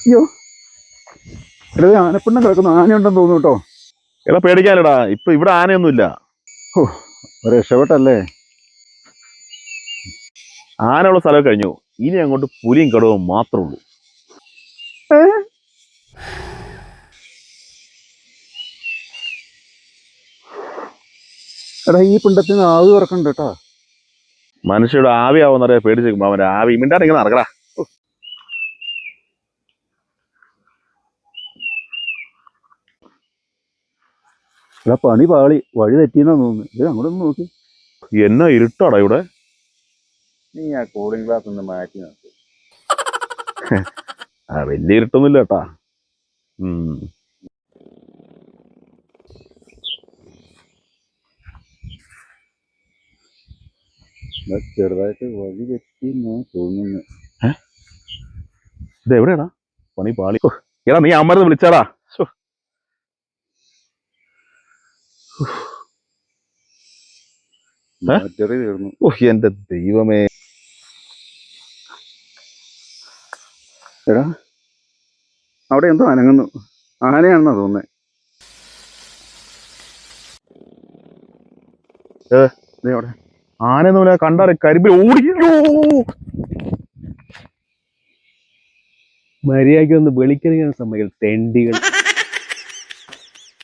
അയ്യോ എടാ ആനപ്പിണ്ണം കിടക്കുന്നു, ആനയുണ്ടെന്ന് തോന്നുന്നു കേട്ടോ. എടാ പേടിക്കാനടാ, ഇപ്പൊ ഇവിടെ ആനയൊന്നുമില്ല. ഓ രക്ഷപ്പെട്ടല്ലേ. ആനയുള്ള സ്ഥലം കഴിഞ്ഞു, ഇനി അങ്ങോട്ട് പുലിയും കടവും മാത്രമേ ഉള്ളൂ. എടാ ഈ പിണ്ടത്തിന് ആവി തുറക്കണ്ട കേട്ടാ. മനുഷ്യരുടെ ആവി ആവുന്നറിയാ പേടിച്ചേക്കുമ്പോ അവന്റെ ആവി മിണ്ടാണ്ട് ഇങ്ങനെ നടക്കടാ. എടാ പണി പാളി, വഴി തെറ്റിയെന്നാ തോന്നുന്നു. ഇത് അങ്ങോട്ട് ഒന്ന് നോക്കി. എന്നാ ഇരുട്ടാടാ ഇവിടെ. നീ ആ കൂളിംഗ് ഗ്ലാസ് ഒന്ന് മാറ്റി നോക്കി. വലിയ ഇരുട്ടൊന്നുമില്ല കേട്ടാ. ചെറുതായിട്ട് വഴി തെറ്റിയെന്നാ തോന്നുന്നു. ഇത് എവിടെയാടാ പണി പാളി. എടാ നീ അമ്മരുന്ന് വിളിച്ചാടാ. എന്റെ ദൈവമേ. എടാ അവിടെ എന്തോ അനങ്ങുന്നു, ആനയാണെന്നാ തോന്നുന്നേ. അവിടെ ആനയൊന്നുമില്ല, കണ്ടാറ് കരിമ്പിൽ ഓടിക്കോ. മര്യാദയ്ക്ക് ഒന്ന് വെളിക്കറിയാൻ സമ്മതിക്കും തെണ്ടികൾ.